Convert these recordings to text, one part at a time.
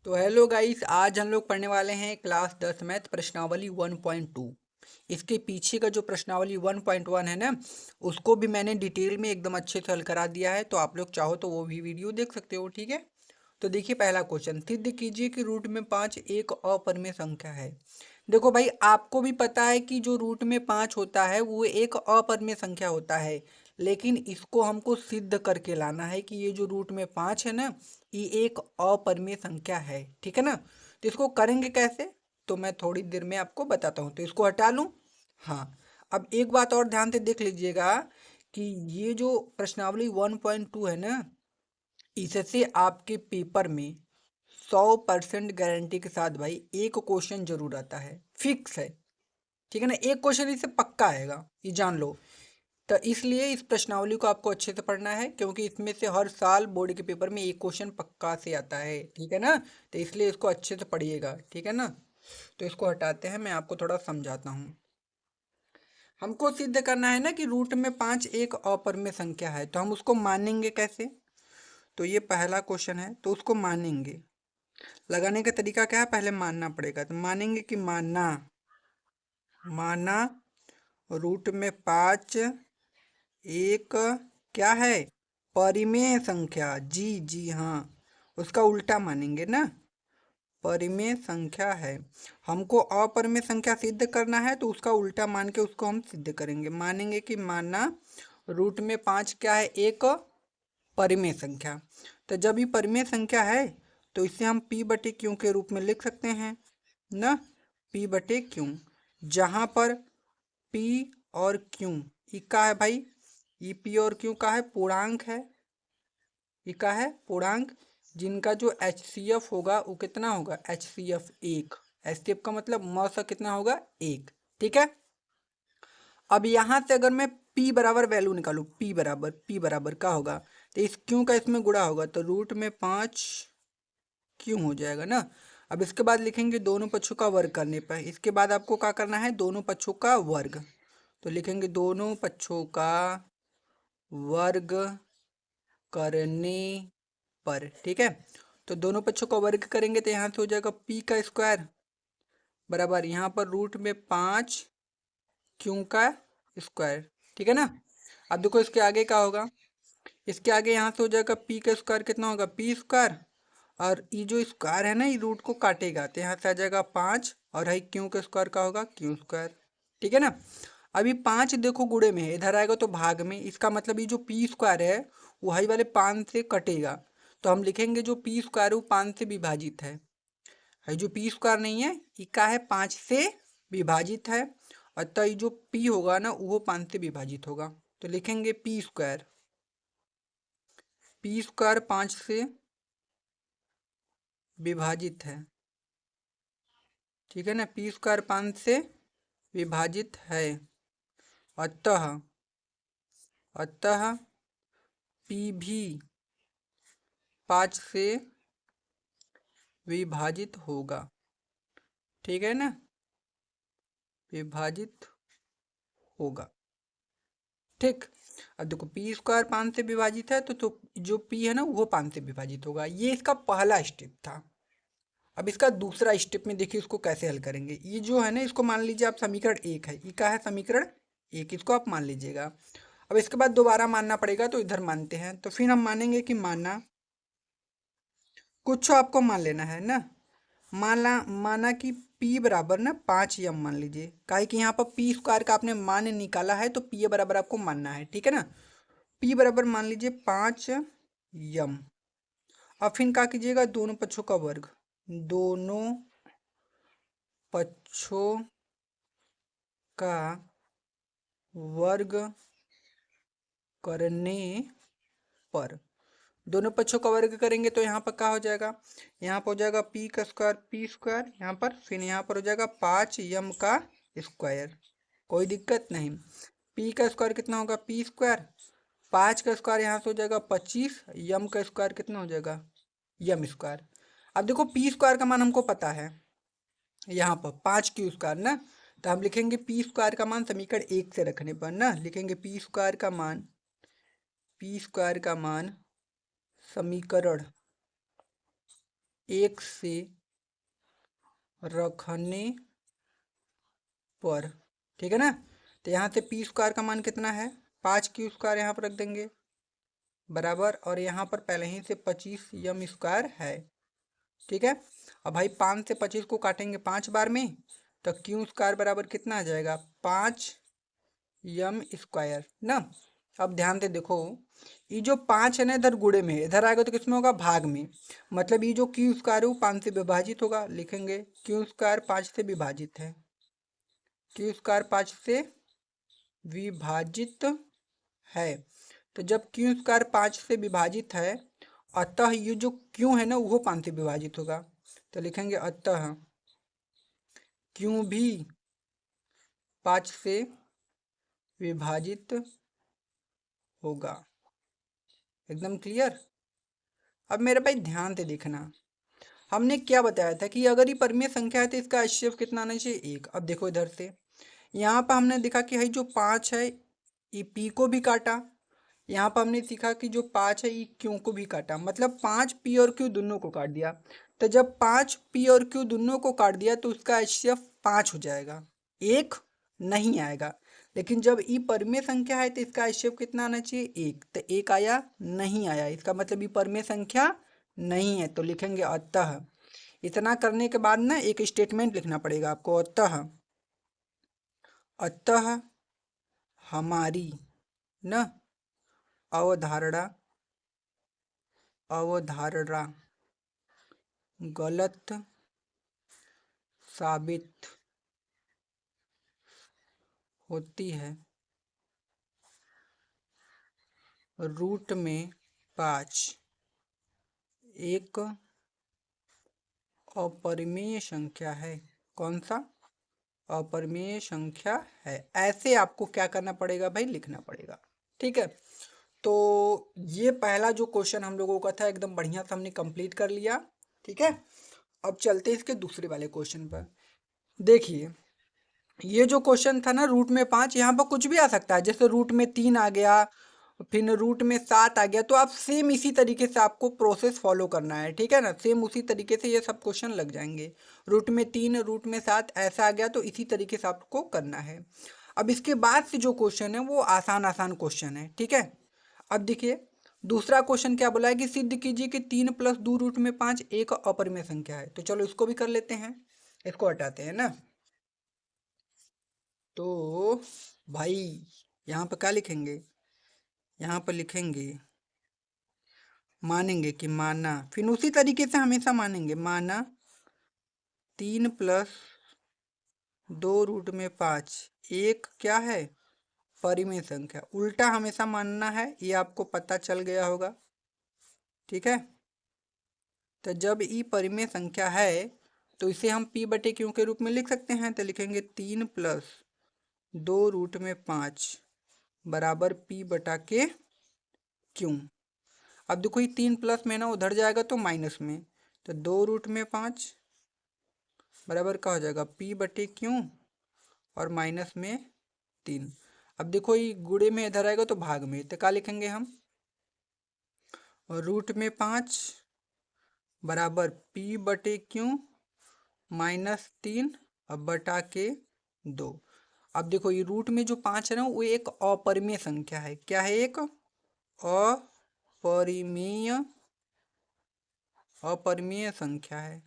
तो hello guys, आज हम लोग पढ़ने वाले हैं क्लास 10 मैथ प्रश्नावली 1.2। इसके पीछे का जो प्रश्नावली 1.1 है ना, उसको भी मैंने डिटेल में एकदम अच्छे से हल करा दिया है। तो आप लोग चाहो तो वो भी वीडियो देख सकते हो, ठीक है। तो देखिए, पहला क्वेश्चन, सिद्ध कीजिए कि रूट में 5 एक अपरिमेय संख्या है। देखो भाई, आपको भी पता है कि जो रूट में 5 होता है वो एक अपरिमेय संख्या होता है, लेकिन इसको हमको सिद्ध करके लाना है कि ये जो रूट में 5 है ना, ये एक अपरिमेय संख्या है, ठीक है ना। तो इसको करेंगे कैसे, तो मैं थोड़ी देर में आपको बताता हूँ। तो इसको हटा लूँ। हाँ, अब एक बात और ध्यान से देख लीजिएगा कि ये जो प्रश्नावली 1.2 है ना, इससे आपके पेपर में 100% गारंटी के साथ भाई एक क्वेश्चन जरूर आता है, फिक्स है, ठीक है ना। एक क्वेश्चन इससे पक्का आएगा, ये जान लो। तो इसलिए इस प्रश्नावली को आपको अच्छे से पढ़ना है, क्योंकि इसमें से हर साल बोर्ड के पेपर में एक क्वेश्चन पक्का से आता है, ठीक है ना। तो इसलिए इसको अच्छे से पढ़िएगा, ठीक है ना। तो इसको हटाते हैं, मैं आपको थोड़ा समझाता हूँ। हमको सिद्ध करना है ना कि रूट में 5 एक अपरिमेय संख्या है, तो हम उसको मानेंगे कैसे। तो ये पहला क्वेश्चन है, तो उसको मानेंगे। लगाने का तरीका क्या है, पहले मानना पड़ेगा। तो मानेंगे कि माना माना रूट में 5 एक क्या है, परिमेय संख्या। जी जी हाँ, उसका उल्टा मानेंगे ना, परिमेय संख्या है। हमको अपरिमेय संख्या सिद्ध करना है, तो उसका उल्टा मान के उसको हम सिद्ध करेंगे। मानेंगे कि माना रूट में 5 क्या है, एक परिमेय संख्या। तो जब ये परिमेय संख्या है, तो इसे हम p बटे क्यू के रूप में लिख सकते हैं ना, p बटे क्यू, जहाँ पर p और q ये का है भाई, ये p और q का है पूर्णांक है, ये का है पूर्णांक, जिनका जो HCF होगा वो कितना होगा, HCF 1। HCF का मतलब मौसा कितना होगा, 1, ठीक है। अब यहाँ से अगर मैं p बराबर वैल्यू निकालूँ, p बराबर क्या होगा, तो इस क्यों का इसमें गुणा होगा, तो रूट में 5 क्यों हो जाएगा ना। अब इसके बाद लिखेंगे दोनों पक्षों का वर्ग करने पर। इसके बाद आपको क्या करना है, दोनों पक्षों का वर्ग। तो लिखेंगे दोनों पक्षों का वर्ग करने पर, ठीक है। तो दोनों पक्षों का वर्ग करेंगे तो यहाँ से हो जाएगा p का स्क्वायर बराबर यहाँ पर रूट में 5 क्यों का स्क्वायर, ठीक है ना। अब देखो इसके आगे क्या होगा, इसके आगे यहाँ से हो जाएगा p का स्क्वायर कितना होगा, p स्क्वायर, और ये जो स्क्वायर है ना, ये रूट को काटेगा तो यहाँ से आ जाएगा 5, और है क्यों का स्क्वायर का होगा, क्यू स्क्वायर, ठीक है ना। अभी 5 देखो गुणे में है, इधर आएगा तो भाग में, इसका मतलब ये जो p स्क्वायर है वो हाई वाले 5 से कटेगा। तो हम लिखेंगे जो p स्क्वायर है वो 5 से विभाजित है जो p स्क्वायर नहीं है, ये का है 5 से विभाजित है, अतः ये जो p होगा ना वो 5 से विभाजित होगा। तो लिखेंगे p स्क्वायर 5 से विभाजित है, ठीक है ना। p स्क्वायर 5 से विभाजित है, अतः अतः p भी 5 से विभाजित होगा, ठीक है ना, विभाजित होगा, ठीक। अब देखो p स्क्वायर 5 से विभाजित है, तो जो p है ना वो 5 से विभाजित होगा। ये इसका पहला स्टेप था। अब इसका दूसरा स्टेप में देखिए इसको कैसे हल करेंगे। ये जो है ना, इसको मान लीजिए आप समीकरण 1 है, ये क्या है, समीकरण 1, इसको आप मान लीजिएगा। अब इसके बाद दोबारा मानना पड़ेगा, तो इधर मानते हैं। तो फिर हम मानेंगे कि माना, कुछ आपको मान लेना है ना, माना कि p बराबर ना 5 यम मान लीजिए, काहे कि यहाँ पर p स्क्वायर का आपने मान निकाला है, तो p बराबर आपको मानना है, ठीक है ना। p बराबर मान लीजिए 5 यम। अब फिर क्या कीजिएगा, दोनों पक्षों का वर्ग, दोनों पक्षों का वर्ग करने पर, दोनों पक्षों का वर्ग करेंगे तो यहाँ पर क्या हो जाएगा, यहाँ पर हो जाएगा p स्क्वायर यहाँ पर, फिर यहाँ पर हो जाएगा 5 यम का स्क्वायर, कोई दिक्कत नहीं। p का स्क्वायर कितना होगा, p स्क्वायर, 5 का स्क्वायर यहाँ से हो जाएगा 25, यम का स्क्वायर कितना हो जाएगा, यम स्क्वायर। अब देखो p स्क्वायर का मान हमको पता है, यहाँ पर 5 क्यू स्क्वायर ना, तो हम लिखेंगे p स्क्वायर का मान समीकरण 1 से रखने पर ना, लिखेंगे p स्क्वायर का मान समीकरण 1 से रखने पर, ठीक है ना। तो यहाँ से पी स्क्वायर का मान कितना है, 5 क्यू स्क्वायर यहाँ पर रख देंगे बराबर, और यहाँ पर पहले ही से 25 m² है, ठीक है। अब भाई 5 से 25 को काटेंगे 5 बार में, तो क्यू स्क्वायर बराबर कितना आ जाएगा, 5m² ना। अब ध्यान से देखो, ये जो 5 है ना इधर गुणे में है, इधर आएगा तो किसमें होगा, भाग में। मतलब ये जो क्यू स्क्वायर है वो 5 से विभाजित होगा, लिखेंगे क्यू स्क्वायर 5 से विभाजित है, क्यू स्क्वायर 5 से विभाजित है। तो जब क्यू स्क्वायर 5 से विभाजित है, अतः ये जो क्यू है ना वो 5 से विभाजित होगा, तो लिखेंगे अतः क्यू भी 5 से विभाजित होगा। एकदम क्लियर। अब मेरे भाई ध्यान से देखना, हमने क्या बताया था कि अगर ये परिमेय संख्या है तो इसका HCF कितना आना चाहिए, 1। अब देखो इधर से, यहाँ पर हमने देखा कि भाई जो 5 है ये P को भी काटा, यहाँ पर हमने सीखा कि जो 5 है ये Q को भी काटा, मतलब 5 P और Q दोनों को काट दिया। तो जब 5 P और Q दोनों को काट दिया तो उसका HCF 5 हो जाएगा, 1 नहीं आएगा। लेकिन जब ई परिमेय संख्या है तो इसका HCF कितना आना चाहिए, 1। तो 1 आया, नहीं आया, इसका मतलब ये परिमेय संख्या नहीं है, तो लिखेंगे अतः। इतना करने के बाद ना एक स्टेटमेंट लिखना पड़ेगा आपको, अतः अतः हमारी न अवधारणा अवधारणा गलत साबित होती है, रूट में 5 एक अपरिमेय संख्या है। कौन सा, अपरिमेय संख्या है। ऐसे आपको क्या करना पड़ेगा भाई, लिखना पड़ेगा, ठीक है। तो ये पहला जो क्वेश्चन हम लोगों का था एकदम बढ़िया से हमने कंप्लीट कर लिया, ठीक है। अब चलते हैं इसके दूसरे वाले क्वेश्चन पर। देखिए ये जो क्वेश्चन था ना, रूट में 5, यहाँ पर कुछ भी आ सकता है, जैसे रूट में 3 आ गया, फिर रूट में 7 आ गया, तो आप सेम इसी तरीके से आपको प्रोसेस फॉलो करना है, ठीक है ना। सेम उसी तरीके से ये सब क्वेश्चन लग जाएंगे। रूट में 3, रूट में 7 ऐसा आ गया तो इसी तरीके से आपको करना है। अब इसके बाद से जो क्वेश्चन है वो आसान आसान क्वेश्चन है, ठीक है। अब देखिए दूसरा क्वेश्चन क्या बोला है कि सिद्ध कीजिए कि 3 + 2 रूट में 5 एक अपरिमेय संख्या है। तो चलो इसको भी कर लेते हैं, इसको हटाते हैं ना। तो भाई यहाँ पर क्या लिखेंगे, यहाँ पर लिखेंगे मानेंगे कि माना, फिर उसी तरीके से हमेशा मानेंगे, माना 3 + 2 रूट में 5 एक क्या है, परिमेय संख्या। उल्टा हमेशा मानना है, ये आपको पता चल गया होगा, ठीक है। तो जब ई परिमेय संख्या है तो इसे हम P/Q के रूप में लिख सकते हैं। तो लिखेंगे 3 + 2 रूट में 5 बराबर P/Q। अब देखो ये 3 प्लस में ना उधर जाएगा तो माइनस में, तो 2 रूट में 5 बराबर क्या हो जाएगा, P/Q और माइनस में 3। अब देखो ये गुणे में इधर आएगा तो भाग में, तो क्या लिखेंगे हम, रूट में 5 बराबर P/Q माइनस 3 अब बटा के 2। अब देखो ये रूट में जो 5 है ना वो एक अपरिमेय संख्या है। क्या है, एक अपरिमेय संख्या है,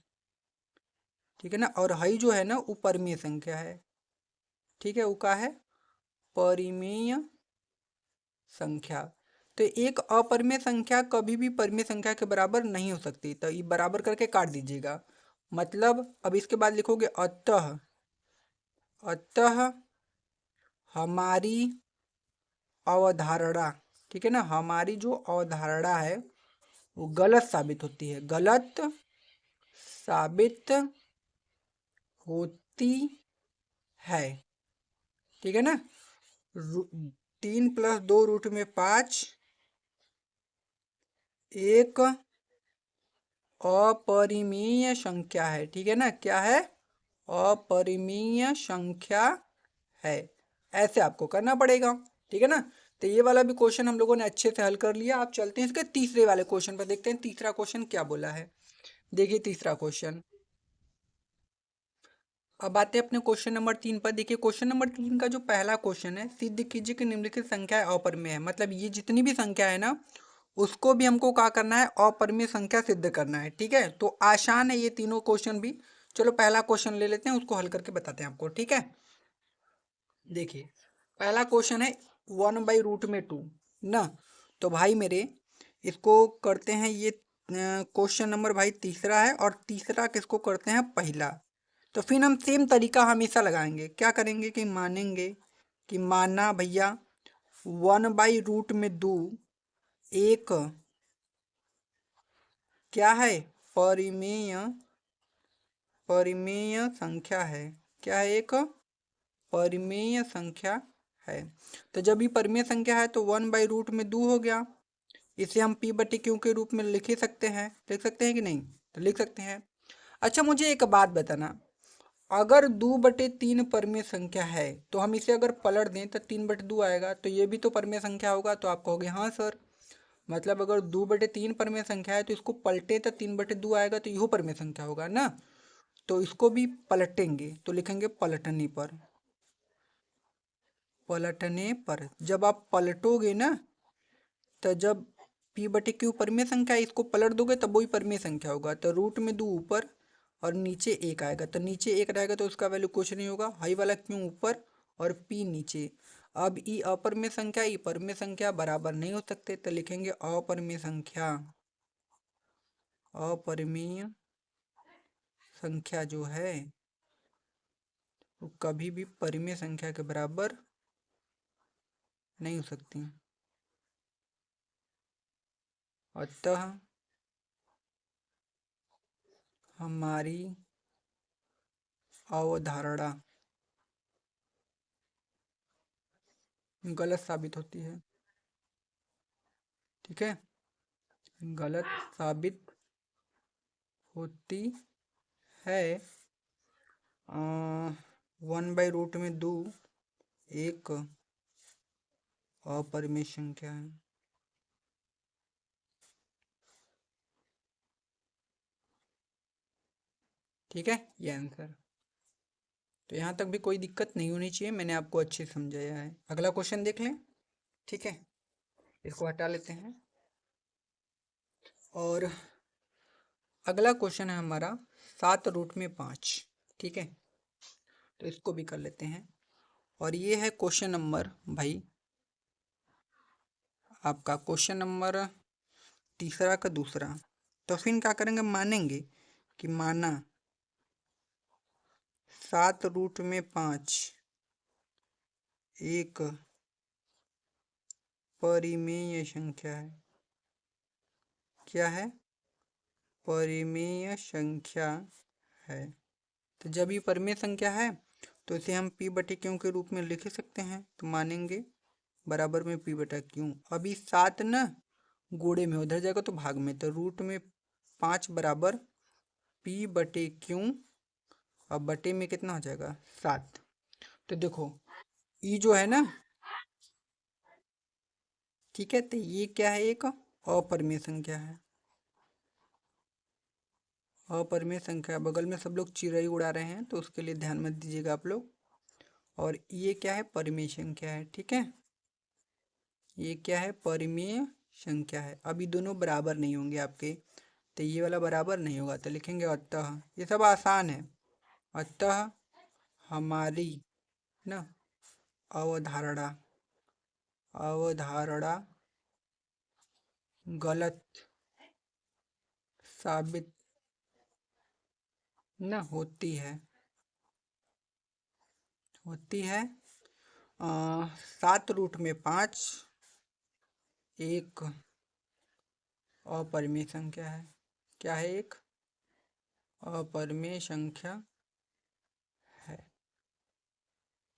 ठीक है ना। और हई जो है ना वो परिमेय संख्या है, ठीक है। वो क्या है, परिमेय संख्या। तो एक अपरिमेय संख्या कभी भी परिमेय संख्या के बराबर नहीं हो सकती, तो ये बराबर करके काट दीजिएगा। मतलब अब इसके बाद लिखोगे अतः अतः हमारी अवधारणा, ठीक है ना, हमारी जो अवधारणा है वो गलत साबित होती है, गलत साबित होती है, ठीक है ना। 3 + 2 रूट में 5 एक अपरिमेय संख्या है, ठीक है ना। क्या है, अपरिमेय संख्या है। ऐसे आपको करना पड़ेगा, ठीक है ना। तो ये वाला भी क्वेश्चन हम लोगों ने अच्छे से हल कर लिया। आप चलते हैं इसके तीसरे वाले क्वेश्चन पर, देखते हैं तीसरा क्वेश्चन क्या बोला है। देखिए तीसरा क्वेश्चन। अब आते हैं अपने क्वेश्चन नंबर 3 पर। देखिए क्वेश्चन नंबर 3 का जो पहला क्वेश्चन है, सिद्ध कीजिए कि निम्नलिखित संख्या अपरिमेय है। मतलब ये जितनी भी संख्या है ना, उसको भी हमको क्या करना है, अपरिमेय संख्या सिद्ध करना है। ठीक है, तो आसान है ये तीनों क्वेश्चन भी। चलो पहला क्वेश्चन ले लेते हैं, उसको हल करके बताते हैं आपको। ठीक है, देखिए पहला क्वेश्चन है 1/√2 ना। तो भाई मेरे इसको करते हैं, ये क्वेश्चन नंबर भाई तीसरा है, और तीसरा किसको करते हैं, पहला। तो फिर हम सेम तरीका हमेशा लगाएंगे। क्या करेंगे कि मानेंगे कि माना भैया 1/√2 एक क्या है, परिमेय परिमेय संख्या है। क्या है, एक परिमेय संख्या है। तो जब ये परिमेय संख्या है तो 1/√2 हो गया। इसे हम p/q के रूप में लिख ही सकते हैं। लिख सकते हैं कि नहीं, तो लिख सकते हैं। अच्छा मुझे एक बात बताना, अगर 2/3 परिमेय संख्या है तो हम इसे अगर पलट दें तो 3/2 आएगा, तो ये भी तो परिमेय संख्या होगा। तो आप कहोगे हाँ सर, मतलब अगर 2/3 परिमेय संख्या है तो इसको पलटे तो 3/2 आएगा, तो यहो परिमेय संख्या होगा ना। तो इसको भी पलटेंगे, तो लिखेंगे पलटने पर। पलटने पर जब आप पलटोगे ना, तो जब p/q परिमेय संख्या है, इसको पलट दोगे तब वही परिमेय संख्या होगा। तो रूट में 2 ऊपर और नीचे 1 आएगा, तो नीचे 1 रहेगा तो उसका वैल्यू कुछ नहीं होगा। हाई वाला क्यों ऊपर और p नीचे। अब ई अपरिमेय संख्या ई परिमेय संख्या बराबर नहीं हो सकते, तो लिखेंगे अपरिमेय संख्या। अपरिमेय संख्या जो है वो कभी भी परिमेय संख्या के बराबर नहीं हो सकती। अतः हमारी अवधारणा गलत साबित होती है। ठीक है, गलत साबित होती है। 1/√2 एक अपरिमेय संख्या है। ठीक है, ये आंसर। तो यहाँ तक भी कोई दिक्कत नहीं होनी चाहिए, मैंने आपको अच्छे से समझाया है। अगला क्वेश्चन देख लें। ठीक है, इसको हटा लेते हैं। और अगला क्वेश्चन है हमारा 7√5। ठीक है, तो इसको भी कर लेते हैं। और ये है क्वेश्चन नंबर भाई आपका, क्वेश्चन नंबर तीसरा का दूसरा। तो फिर क्या करेंगे, मानेंगे कि माना 7√5 एक परिमेय संख्या है। क्या है, परिमेय संख्या है। तो जब ये परिमेय संख्या है तो इसे हम p/q के रूप में लिख सकते हैं। तो मानेंगे बराबर में p/q। अभी 7 ना गोड़े में उधर जाएगा तो भाग में, तो रूट में 5 बराबर p/q। अब बटे में कितना हो जाएगा, 7। तो देखो ई जो है ना, ठीक है, तो ये क्या है, एक अपरिमेय संख्या है। अपरिमेय संख्या, बगल में सब लोग चिड़ै उड़ा रहे हैं तो उसके लिए ध्यान मत दीजिएगा आप लोग। और ये क्या है, परिमेय संख्या है। ठीक है, ये क्या है, परिमेय संख्या है। अभी दोनों बराबर नहीं होंगे आपके, तो ये वाला बराबर नहीं होगा, तो लिखेंगे अतः। ये सब आसान है। अतः हमारी ना अवधारणा अवधारणा गलत साबित न होती है। होती है 7√5 एक अपरिमेय संख्या है। क्या है, एक अपरिमेय संख्या है।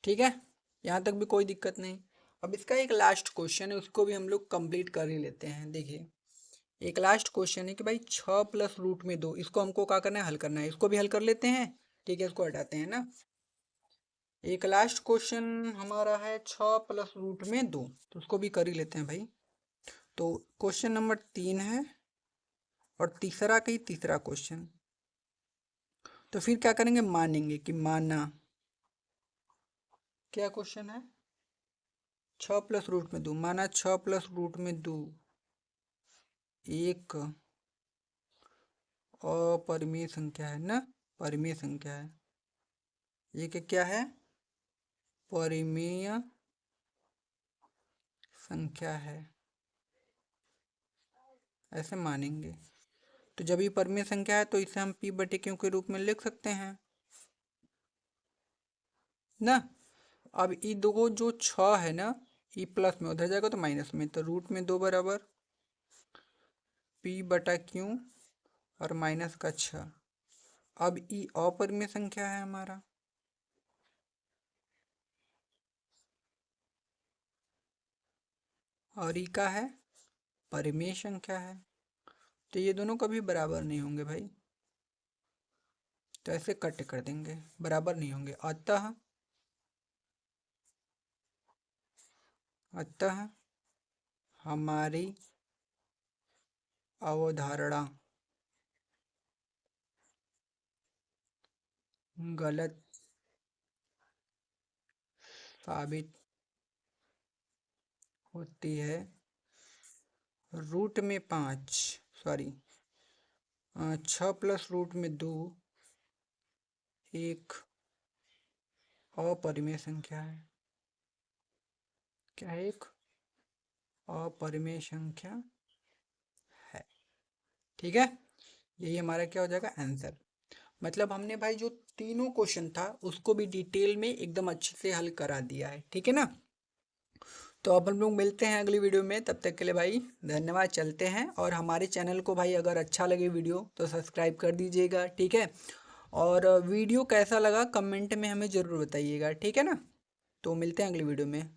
ठीक है, यहाँ तक भी कोई दिक्कत नहीं। अब इसका एक लास्ट क्वेश्चन है, उसको भी हम लोग कंप्लीट कर ही लेते हैं। देखिए एक लास्ट क्वेश्चन है कि भाई 6+√2, इसको हमको क्या करना है, हल करना है। इसको भी हल कर लेते हैं। ठीक है, इसको हटाते हैं ना। एक लास्ट क्वेश्चन हमारा है 6+√2, तो उसको भी कर ही लेते हैं भाई। तो क्वेश्चन नंबर 3 है और तीसरा का ही तीसरा क्वेश्चन। तो फिर क्या करेंगे, मानेंगे कि माना, क्या क्वेश्चन है, 6+√2, माना 6+√2 एक अपरिमेय संख्या है ना, परिमेय संख्या है, ये क्या है, परिमेय संख्या है, ऐसे मानेंगे। तो जब ये परिमेय संख्या है तो इसे हम p/q के रूप में लिख सकते हैं ना। अब ये दो जो 6 है ना, ये प्लस में उधर जाएगा तो माइनस में, तो √2 बराबर p/q और माइनस का 6। अब ये अपरिमेय संख्या है हमारा, और ई का है, परिमेय संख्या है। तो ये दोनों कभी बराबर नहीं होंगे भाई, तो ऐसे कट कर देंगे, बराबर नहीं होंगे। अतः हमारी अवधारणा गलत साबित होती है। सॉरी 6+√2 एक अपरिमेय संख्या है। क्या है, एक अपरिमेय संख्या है। ठीक है, यही हमारा क्या हो जाएगा, आंसर। मतलब हमने भाई जो तीनों क्वेश्चन था उसको भी डिटेल में एकदम अच्छे से हल करा दिया है। ठीक है ना, तो अब हम लोग मिलते हैं अगली वीडियो में, तब तक के लिए भाई धन्यवाद, चलते हैं। और हमारे चैनल को भाई अगर अच्छा लगे वीडियो तो सब्सक्राइब कर दीजिएगा, ठीक है। और वीडियो कैसा लगा कमेंट में हमें ज़रूर बताइएगा, ठीक है ना। तो मिलते हैं अगली वीडियो में।